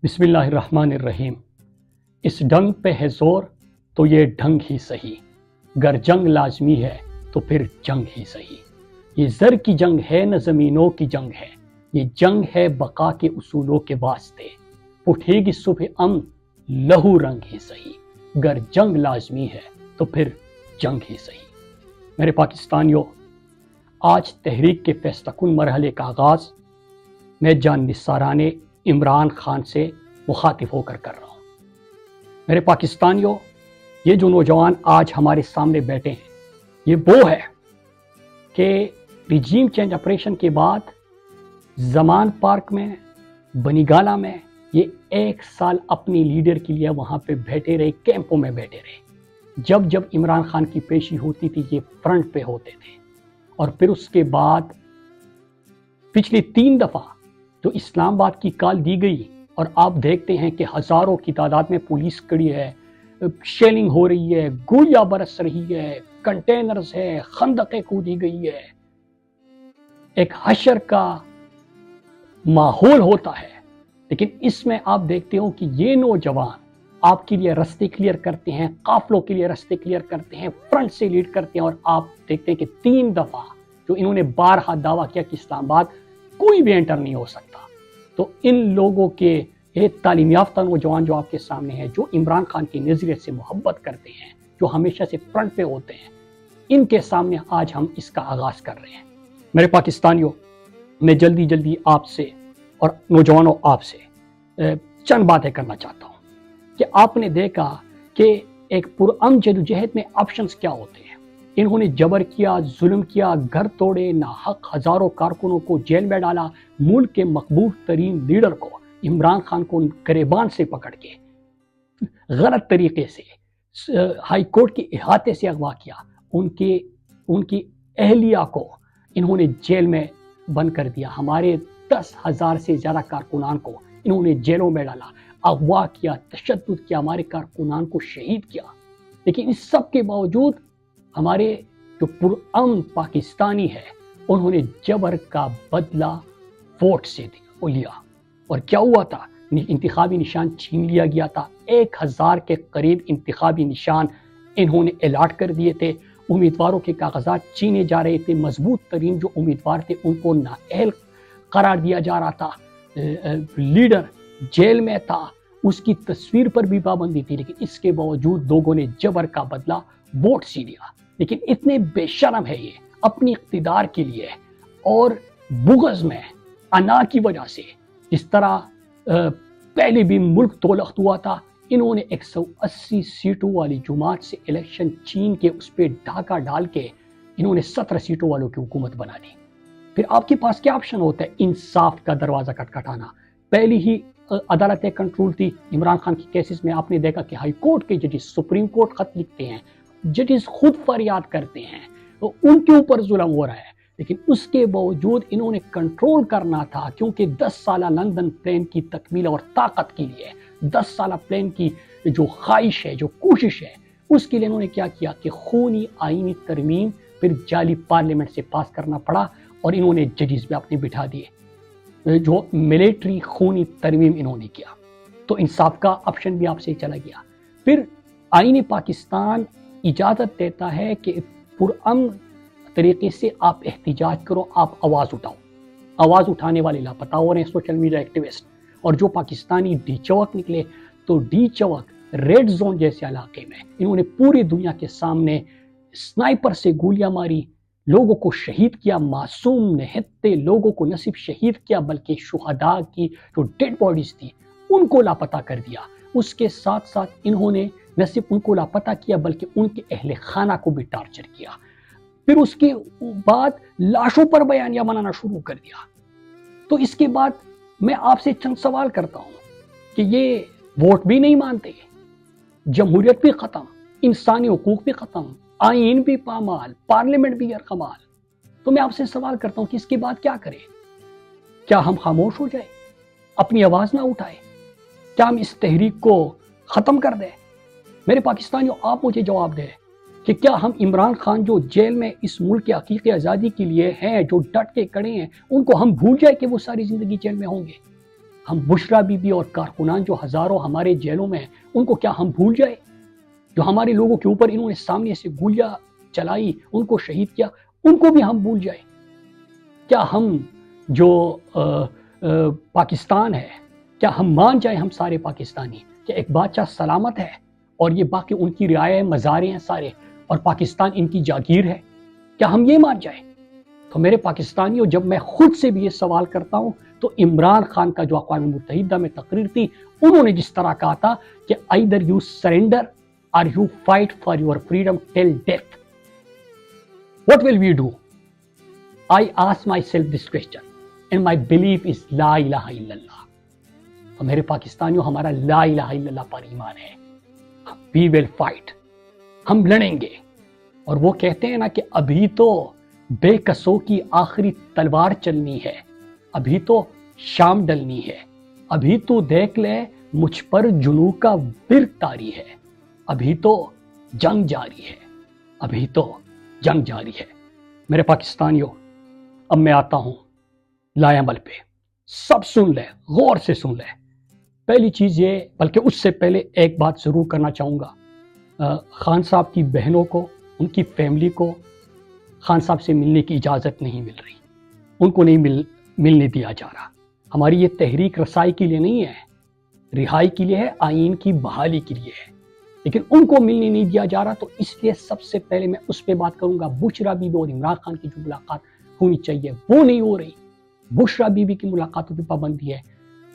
بسم اللہ الرحمن الرحیم۔ اس ڈنگ پہ ہے زور تو یہ ڈھنگ ہی صحیح، گر جنگ لازمی ہے تو پھر جنگ ہی صحیح۔ یہ زر کی جنگ ہے نہ زمینوں کی جنگ ہے، یہ جنگ ہے بقا کے اصولوں کے واسطے۔ اٹھے گی صبح امن لہو رنگ ہی صحیح، گر جنگ لازمی ہے تو پھر جنگ ہی صحیح۔ میرے پاکستانیوں، آج تحریک کے فیصلہ کن مرحلے کا آغاز میں جان نثارانہ عمران خان سے مخاطب ہو کر رہا ہوں۔ میرے پاکستانیوں، یہ جو نوجوان آج ہمارے سامنے بیٹھے ہیں، یہ وہ ہے کہ ریجیم چینج آپریشن کے بعد زمان پارک میں، بنی گالہ میں یہ 1 سال اپنی لیڈر کے لیے وہاں پہ بیٹھے رہے، کیمپوں میں بیٹھے رہے۔ جب عمران خان کی پیشی ہوتی تھی یہ فرنٹ پہ ہوتے تھے، اور پھر اس کے بعد پچھلی 3 دفعہ جو اسلام آباد کی کال دی گئی، اور آپ دیکھتے ہیں کہ ہزاروں کی تعداد میں پولیس کڑی ہے، شیلنگ ہو رہی ہے، گولیاں برس رہی ہے، کنٹینرز ہے، خندقیں کودی گئی ہے، ایک حشر کا ماحول ہوتا ہے۔ لیکن اس میں آپ دیکھتے ہو کہ یہ نوجوان آپ کے لیے رستے کلیئر کرتے ہیں، قافلوں کے لیے رستے کلیئر کرتے ہیں، فرنٹ سے لیڈ کرتے ہیں، اور آپ دیکھتے ہیں کہ 3 دفعہ جو انہوں نے بارہا دعویٰ کیا کہ اسلام آباد کوئی بھی انٹر نہیں ہو سکتا، تو ان لوگوں کے یہ تعلیم یافتہ نوجوان جو آپ کے سامنے ہیں، جو عمران خان کی نظریے سے محبت کرتے ہیں، جو ہمیشہ سے فرنٹ پہ ہوتے ہیں، ان کے سامنے آج ہم اس کا آغاز کر رہے ہیں۔ میرے پاکستانیوں، میں جلدی آپ سے اور نوجوانوں آپ سے چند باتیں کرنا چاہتا ہوں کہ آپ نے دیکھا کہ ایک پرامن جدوجہد میں آپشنز کیا ہوتے ہیں۔ انہوں نے جبر کیا، ظلم کیا، گھر توڑے، ناحق ہزاروں کارکنوں کو جیل میں ڈالا، ملک کے مقبول ترین لیڈر کو عمران خان کو گریبان سے پکڑ کے غلط طریقے سے ہائی کورٹ کے احاطے سے اغوا کیا، ان کی اہلیہ کو انہوں نے جیل میں بند کر دیا، ہمارے 10,000 سے زیادہ کارکنان کو انہوں نے جیلوں میں ڈالا، اغوا کیا، تشدد کیا، ہمارے کارکنان کو شہید کیا۔ لیکن اس سب کے باوجود ہمارے جو پرامن پاکستانی ہے، انہوں نے جبر کا بدلہ ووٹ سے لیا، اور کیا ہوا تھا؟ انتخابی نشان چھین لیا گیا تھا۔ 1,000 کے قریب انتخابی نشان انہوں نے الاٹ کر دیے تھے، امیدواروں کے کاغذات چھینے جا رہے تھے، مضبوط ترین جو امیدوار تھے ان کو نااہل قرار دیا جا رہا تھا، لیڈر جیل میں تھا، اس کی تصویر پر بھی پابندی تھی، لیکن اس کے باوجود لوگوں نے جبر کا بدلہ ووٹ سے لیا۔ لیکن اتنے بے شرم ہے یہ اپنی اقتدار کے لیے اور بغض میں انا کی وجہ سے، جس طرح پہلے بھی ملک دولخت ہوا تھا، انہوں نے 180 سیٹوں والی جماعت سے الیکشن چھین کے اس پہ ڈھاکہ ڈال کے انہوں نے 17 سیٹوں والوں کی حکومت بنا دی۔ پھر آپ کے پاس کیا آپشن ہوتا ہے؟ انصاف کا دروازہ کھٹکھٹانا۔ پہلی ہی عدالتیں کنٹرول تھی عمران خان کی کیسز میں، آپ نے دیکھا کہ ہائی کورٹ کے ججز سپریم کورٹ خط لکھتے ہیں، ججز خود فریاد کرتے ہیں، تو ان کے اوپر ظلم ہو رہا ہے، لیکن اس کے باوجود انہوں نے کنٹرول کرنا تھا، کیونکہ 10 سالہ لندن پلان کی تکمیل اور طاقت کے لیے، 10 سالہ پلان کی جو خواہش ہے، جو کوشش ہے، اس کے لیے انہوں نے کیا کیا کہ خونی آئینی ترمیم پھر جعلی پارلیمنٹ سے پاس کرنا پڑا، اور انہوں نے ججز بھی اپنے بٹھا دیے، جو ملٹری خونی ترمیم انہوں نے کیا، تو انصاف کا آپشن بھی آپ سے چلا گیا۔ پھر آئین پاکستان اجازت دیتا ہے کہ پرامن طریقے سے آپ احتجاج کرو، آپ آواز اٹھاؤ۔ آواز اٹھانے والے لاپتہ ہو رہے ہیں سوشل میڈیا ایکٹیوسٹ، اور جو پاکستانی ڈی چوک نکلے، تو ڈی چوک ریڈ زون جیسے علاقے میں انہوں نے پوری دنیا کے سامنے سنائپر سے گولیاں ماری، لوگوں کو شہید کیا، معصوم نہتے لوگوں کو نہ صرف شہید کیا بلکہ شہداء کی جو ڈیڈ باڈیز تھی ان کو لاپتہ کر دیا۔ اس کے ساتھ ساتھ انہوں نے نہ صرف ان کو لاپتہ کیا بلکہ ان کے اہل خانہ کو بھی ٹارچر کیا۔ پھر اس کے بعد لاشوں پر بیانیہ بنانا شروع کر دیا۔ تو اس کے بعد میں آپ سے چند سوال کرتا ہوں کہ یہ ووٹ بھی نہیں مانتے، جمہوریت بھی ختم، انسانی حقوق بھی ختم، آئین بھی پامال، پارلیمنٹ بھی یرغمال، تو میں آپ سے سوال کرتا ہوں کہ اس کے بعد کیا کریں؟ کیا ہم خاموش ہو جائیں، اپنی آواز نہ اٹھائیں؟ کیا ہم اس تحریک کو ختم کر دیں؟ میرے پاکستانیوں، آپ مجھے جواب دیں کہ کیا ہم عمران خان جو جیل میں اس ملک کی حقیقی آزادی کے لیے ہیں، جو ڈٹ کے کڑے ہیں، ان کو ہم بھول جائیں کہ وہ ساری زندگی جیل میں ہوں گے؟ ہم بشرا بی بی اور کارکنان جو ہزاروں ہمارے جیلوں میں ہیں ان کو کیا ہم بھول جائے؟ جو ہمارے لوگوں کے اوپر انہوں نے سامنے سے گولیاں چلائی، ان کو شہید کیا، ان کو بھی ہم بھول جائیں؟ کیا ہم جو پاکستان ہے، کیا ہم مان جائیں ہم سارے پاکستانی کہ ایک بادشاہ سلامت ہے اور یہ باقی ان کی رعایا مزارے ہیں سارے، اور پاکستان ان کی جاگیر ہے؟ کیا ہم یہ مان جائیں؟ تو میرے پاکستانیوں، جب میں خود سے بھی یہ سوال کرتا ہوں تو عمران خان کا جو اقوام متحدہ میں تقریر تھی، انہوں نے جس طرح کہا تھا کہ either you surrender or you fight for your freedom till death. What will we do? I ask myself this question and my belief is لا الہ الا اللہ. تو میرے پاکستانیوں، ہمارا لا الہ الا اللہ پر ایمان ہے. We will fight. ہم لڑیں گے. اور وہ کہتے ہیں نا کہ ابھی تو بے کسوں کی آخری تلوار چلنی ہے، ابھی تو شام ڈلنی ہے، ابھی تو دیکھ لے مجھ پر جنو کا برق طاری ہے، ابھی تو جنگ جاری ہے، ابھی تو جنگ جاری ہے. میرے پاکستانیوں، اب میں آتا ہوں لائے عمل پہ. سب سن لیں، غور سے سن لیں. پہلی چیز یہ، بلکہ اس سے پہلے ایک بات ضرور کرنا چاہوں گا. خان صاحب کی بہنوں کو، ان کی فیملی کو خان صاحب سے ملنے کی اجازت نہیں مل رہی، ان کو نہیں ملنے دیا جا رہا. ہماری یہ تحریک رسائی کے لیے نہیں ہے، رہائی کے لیے ہے، آئین کی بحالی کے لیے ہے، لیکن ان کو ملنے نہیں دیا جا رہا. تو اس لیے سب سے پہلے میں اس پہ بات کروں گا. بشرا بی بی اور عمران خان کی جو ملاقات ہونی چاہیے وہ نہیں ہو رہی. بشرا بی بی کی ملاقاتوں پہ پابندی ہے،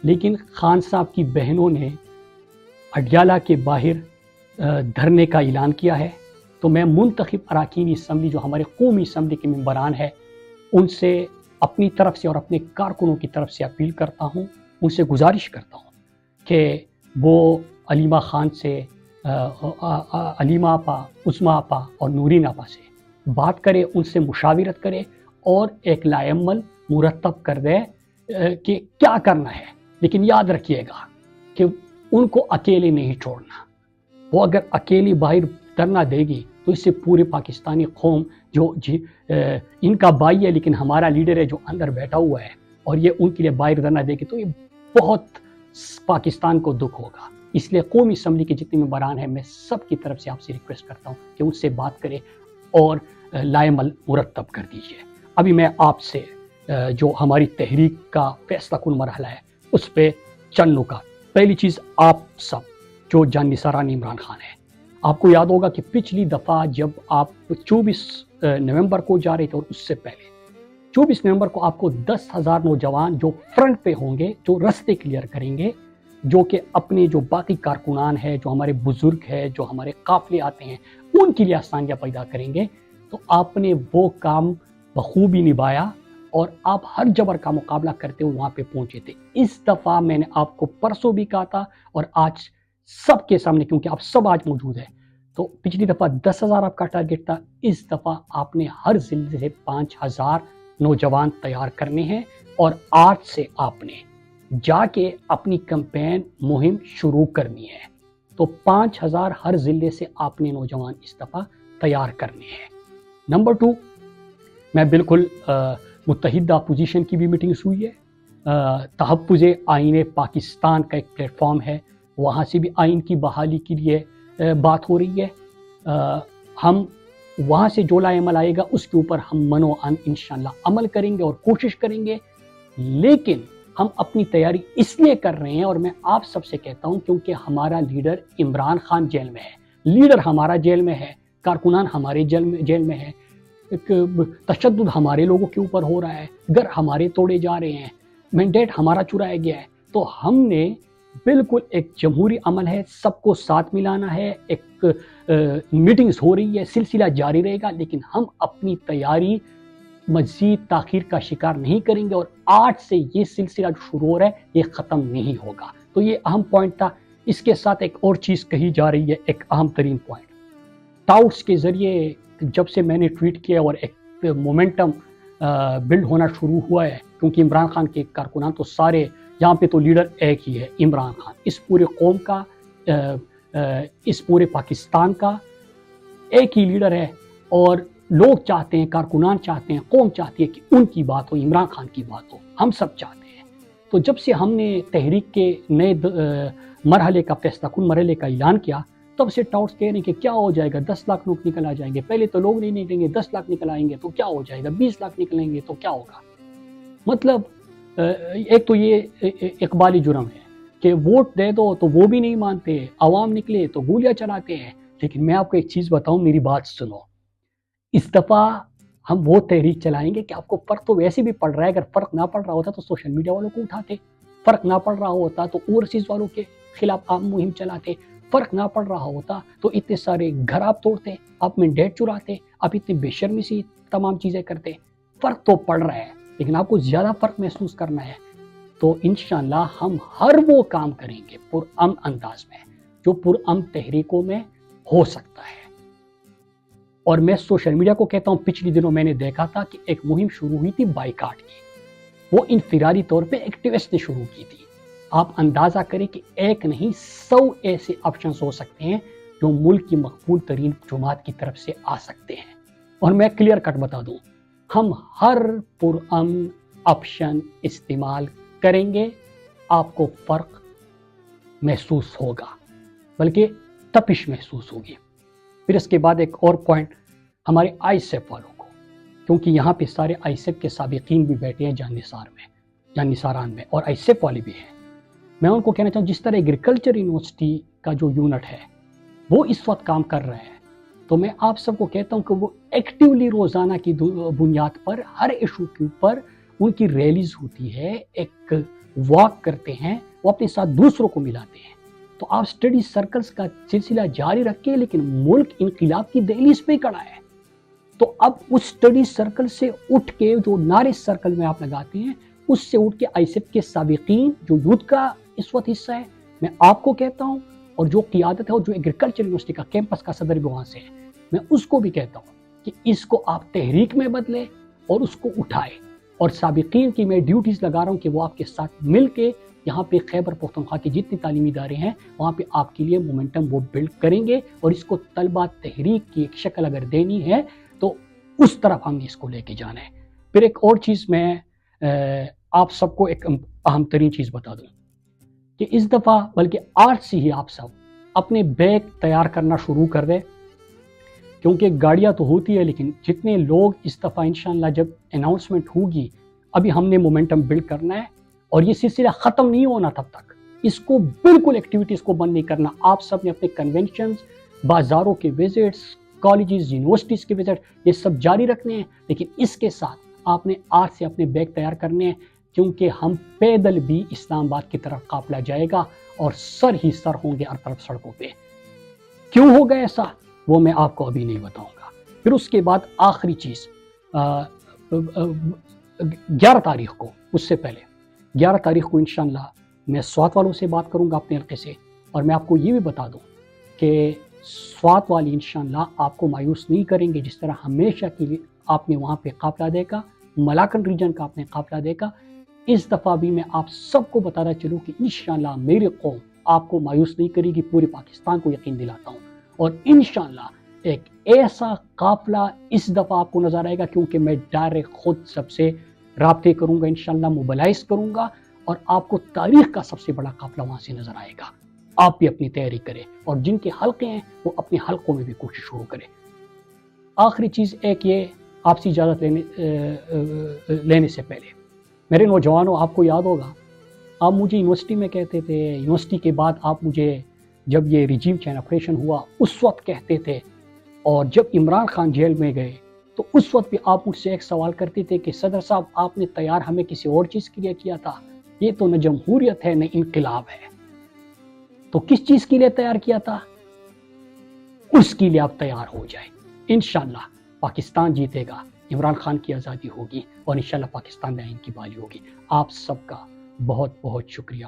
لیکن خان صاحب کی بہنوں نے اڈیالہ کے باہر دھرنے کا اعلان کیا ہے. تو میں منتخب اراکین اسمبلی، جو ہمارے قومی اسمبلی کے ممبران ہیں، ان سے اپنی طرف سے اور اپنے کارکنوں کی طرف سے اپیل کرتا ہوں، ان سے گزارش کرتا ہوں کہ وہ علیمہ خان سے، علیمہ آپا، عظمیٰ آپا اور نورین آپا سے بات کرے، ان سے مشاورت کرے اور ایک لائحہ عمل مرتب کر دے کہ کیا کرنا ہے. لیکن یاد رکھیے گا کہ ان کو اکیلے نہیں چھوڑنا. وہ اگر اکیلی باہر دھرنا دے گی تو اس سے پورے پاکستانی قوم جو ان کا بھائی ہے لیکن ہمارا لیڈر ہے جو اندر بیٹھا ہوا ہے، اور یہ ان کے لیے باہر دھرنا دے گی تو یہ بہت پاکستان کو دکھ ہوگا. اس لیے قومی اسمبلی کے جتنے ممبران ہیں، میں سب کی طرف سے آپ سے ریکویسٹ کرتا ہوں کہ ان سے بات کرے اور لائحہ عمل مرتب کر دیجیے. ابھی میں آپ سے جو ہماری تحریک کا فیصلہ کن مرحلہ ہے اس پہ چند نکات. پہلی چیز، آپ سب جو جان نثاران عمران خان ہیں، آپ کو یاد ہوگا کہ پچھلی دفعہ جب آپ 24 نومبر کو جا رہے تھے، اور اس سے پہلے 24 نومبر کو آپ کو 10,000 نوجوان جو فرنٹ پہ ہوں گے، جو رستے کلیئر کریں گے، جو کہ اپنے جو باقی کارکنان ہیں، جو ہمارے بزرگ ہیں، جو ہمارے قافلے آتے ہیں، ان کے لیے آسانیاں پیدا کریں گے. تو آپ نے وہ کام بخوبی نبھایا اور آپ ہر جبر کا مقابلہ کرتے ہوئے وہاں پہ پہنچے تھے. اس دفعہ میں نے آپ کو پرسوں بھی کہا تھا اور آج سب کے سامنے، کیونکہ آپ سب آج موجود ہیں، تو پچھلی دفعہ 10,000 آپ کا ٹارگٹ تھا، اس دفعہ آپ نے ہر ضلع سے 5,000 نوجوان تیار کرنے ہیں، اور آج سے آپ نے جا کے اپنی کمپین مہم شروع کرنی ہے. تو 5,000 ہر ضلع سے آپ نے نوجوان اس دفعہ تیار کرنے ہیں. نمبر 2، میں بالکل متحدہ اپوزیشن کی بھی میٹنگز ہوئی ہے. تحفظ آئین پاکستان کا ایک پلیٹ فارم ہے، وہاں سے بھی آئین کی بحالی کے لیے بات ہو رہی ہے. ہم وہاں سے جو لائحہ عمل آئے گا اس کے اوپر ہم منو ان انشاءاللہ عمل کریں گے اور کوشش کریں گے. لیکن ہم اپنی تیاری اس لیے کر رہے ہیں، اور میں آپ سب سے کہتا ہوں، کیونکہ ہمارا لیڈر عمران خان جیل میں ہے، لیڈر ہمارا جیل میں ہے، کارکنان ہمارے جیل میں ہے، تشدد ہمارے لوگوں کے اوپر ہو رہا ہے، گھر ہمارے توڑے جا رہے ہیں، مینڈیٹ ہمارا چرایا گیا ہے. تو ہم نے بالکل ایک جمہوری عمل ہے، سب کو ساتھ ملانا ہے، ایک میٹنگز ہو رہی ہے، سلسلہ جاری رہے گا، لیکن ہم اپنی تیاری مزید تاخیر کا شکار نہیں کریں گے، اور آج سے یہ سلسلہ جو شروع ہو رہا ہے یہ ختم نہیں ہوگا. تو یہ اہم پوائنٹ تھا. اس کے ساتھ ایک اور چیز کہی جا رہی ہے، ایک اہم ترین پوائنٹ. ٹاؤٹس کے ذریعے جب سے میں نے ٹویٹ کیا اور ایک مومنٹم بلڈ ہونا شروع ہوا ہے، کیونکہ عمران خان کے کارکنان تو سارے یہاں پہ تو لیڈر ایک ہی ہے، عمران خان. اس پورے قوم کا، اس پورے پاکستان کا ایک ہی لیڈر ہے، اور لوگ چاہتے ہیں، کارکنان چاہتے ہیں، قوم چاہتی ہے کہ ان کی بات ہو، عمران خان کی بات ہو. ہم سب چاہتے ہیں. تو جب سے ہم نے تحریک کے نئے مرحلے کا فیصلہ کن مرحلے کا اعلان کیا، تب سے ٹاؤٹس کہہ رہے ہیں کہ کیا ہو جائے گا، 10 لاکھ لوگ نکل آ جائیں گے، پہلے تو لوگ نہیں نکلیں گے، 10 لاکھ نکل آئیں گے تو کیا ہو جائے گا، 20 لاکھ نکلیں گے تو کیا ہوگا۔ مطلب ایک تو یہ اقبالی جرم ہے کہ ووٹ دے دو تو وہ بھی نہیں مانتے، عوام نکلے تو گولیاں چلاتے ہیں۔ لیکن میں آپ کو ایک چیز بتاؤں، میری بات سنو، اس دفعہ ہم وہ تحریک چلائیں گے کہ آپ کو فرق تو ویسے بھی پڑ رہا ہے، اگر فرق نہ پڑ رہا ہوتا تو سوشل میڈیا والوں کو اٹھاتے، فرق نہ پڑ رہا ہوتا تو اوورسیز والوں کے خلاف آپ مہم چلاتے، فرق نہ پڑ رہا ہوتا تو اتنے سارے گھر آپ توڑتے، آپ مینڈیٹ چراتے، آپ اتنے بے شرمی سے تمام چیزیں کرتے۔ فرق تو پڑ رہا ہے، لیکن آپ کو زیادہ فرق محسوس کرنا ہے تو انشاءاللہ ہم ہر وہ کام کریں گے پرامن انداز میں جو پرامن تحریکوں میں ہو سکتا ہے۔ اور میں سوشل میڈیا کو کہتا ہوں، پچھلی دنوں میں نے دیکھا تھا کہ ایک مہم شروع ہوئی تھی بائیکاٹ کی، وہ انفرادی طور پہ ایکٹیوسٹ نے شروع کی تھی۔ آپ اندازہ کریں کہ ایک نہیں 100 ایسے آپشنز ہو سکتے ہیں جو ملک کی مقبول ترین جماعت کی طرف سے آ سکتے ہیں۔ اور میں کلیئر کٹ بتا دوں، ہم ہر پرامن آپشن استعمال کریں گے، آپ کو فرق محسوس ہوگا، بلکہ تپش محسوس ہوگی۔ پھر اس کے بعد ایک اور پوائنٹ ہمارے آئی سیف والوں کو، کیونکہ یہاں پہ سارے آئی سیف کے سابقین بھی بیٹھے ہیں جان نثاران میں، اور آئی سیف والے بھی ہیں۔ میں ان کو کہنا چاہوں، جس طرح ایگریکلچر یونیورسٹی کا جو یونٹ ہے وہ اس وقت کام کر رہے ہیں، تو میں آپ سب کو کہتا ہوں کہ وہ ایکٹیولی روزانہ کی بنیاد پر ہر ایشو کے اوپر ان کی ریلیز ہوتی ہے، ایک واک کرتے ہیں، وہ اپنے ساتھ دوسروں کو ملاتے ہیں۔ تو آپ اسٹڈی سرکلز کا سلسلہ جاری رکھیں، لیکن ملک انقلاب کی دہلیز پہ کھڑا ہے، تو اب اس اسٹڈی سرکل سے اٹھ کے جو نعرے سرکل میں آپ لگاتے ہیں، اس سے اٹھ کے آئی سیف کے سابقین جو یوتھ کا اس وقت حصہ ہے، میں آپ کو کہتا ہوں، اور جو قیادت ہے اور جو ایگریکلچر یونیورسٹی کا کیمپس کا صدر بھی وہاں سے ہے، میں اس کو بھی کہتا ہوں کہ اس کو آپ تحریک میں بدلے اور اس کو اٹھائے۔ اور سابقین کی میں ڈیوٹیز لگا رہا ہوں کہ وہ آپ کے ساتھ مل کے یہاں پہ خیبر پختونخوا کی جتنی تعلیمی ادارے ہیں وہاں پہ آپ کے لیے مومنٹم وہ بلڈ کریں گے، اور اس کو طلبہ تحریک کی ایک شکل اگر دینی ہے تو اس طرف ہم نے اس کو لے کے جانا ہے۔ پھر ایک اور چیز میں آپ سب کو ایک اہم ترین چیز بتا دوں کہ اس دفعہ بلکہ آج سے ہی آپ سب اپنے بیگ تیار کرنا شروع کر دیں، کیونکہ گاڑیاں تو ہوتی ہے، لیکن جتنے لوگ اس دفعہ انشاءاللہ جب اناؤنسمنٹ ہوگی، ابھی ہم نے مومنٹم بلڈ کرنا ہے، اور یہ سلسلہ ختم نہیں ہونا تب تک، اس کو بالکل ایکٹیویٹیز کو بند نہیں کرنا۔ آپ سب نے اپنے کنونشنز، بازاروں کے وزٹس، کالجز، یونیورسٹیز کے وزٹ، یہ سب جاری رکھنے ہیں، لیکن اس کے ساتھ آپ نے آج سے اپنے بیگ تیار کرنے ہیں، کیونکہ ہم پیدل بھی اسلام آباد کی طرف قافلہ جائے گا اور سر ہی سر ہوں گے ہر طرف سڑکوں پہ۔ کیوں ہوگا ایسا وہ میں آپ کو ابھی نہیں بتاؤں گا۔ پھر اس کے بعد آخری چیز 11 تاریخ کو، اس سے پہلے 11 تاریخ کو انشاءاللہ میں سوات والوں سے بات کروں گا اپنے حلقے سے، اور میں آپ کو یہ بھی بتا دوں کہ سوات والی انشاءاللہ آپ کو مایوس نہیں کریں گے، جس طرح ہمیشہ کے لیے آپ نے وہاں پہ قافلہ دیکھا، ملاکن ریجن کا آپ نے قافلہ دیکھا، اس دفعہ بھی میں آپ سب کو بتانا چلوں کہ انشاءاللہ میری قوم آپ کو مایوس نہیں کرے گی، پورے پاکستان کو یقین دلاتا ہوں، اور انشاءاللہ ایک ایسا قافلہ اس دفعہ آپ کو نظر آئے گا، کیونکہ میں ڈائریکٹ خود سب سے رابطے کروں گا، انشاءاللہ موبلائز کروں گا، اور آپ کو تاریخ کا سب سے بڑا قافلہ وہاں سے نظر آئے گا۔ آپ بھی اپنی تیاری کریں، اور جن کے حلقے ہیں وہ اپنے حلقوں میں بھی کوشش شروع کریں۔ آخری چیز ایک یہ، آپ سے اجازت لینے سے پہلے میرے نوجوانوں، آپ کو یاد ہوگا آپ مجھے یونیورسٹی میں کہتے تھے، یونیورسٹی کے بعد آپ مجھے جب یہ رجیم چینج آپریشن ہوا اس وقت کہتے تھے، اور جب عمران خان جیل میں گئے تو اس وقت بھی آپ مجھ سے ایک سوال کرتے تھے کہ صدر صاحب آپ نے تیار ہمیں کسی اور چیز کے لیے کیا تھا، یہ تو نہ جمہوریت ہے نہ انقلاب ہے، تو کس چیز کے لیے تیار کیا تھا؟ اس کے لیے آپ تیار ہو جائیں۔ انشاءاللہ پاکستان جیتے گا، عمران خان کی آزادی ہوگی، اور انشاءاللہ پاکستان میں آئین کی بحالی ہوگی۔ آپ سب کا بہت بہت شکریہ۔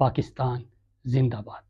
پاکستان زندہ باد۔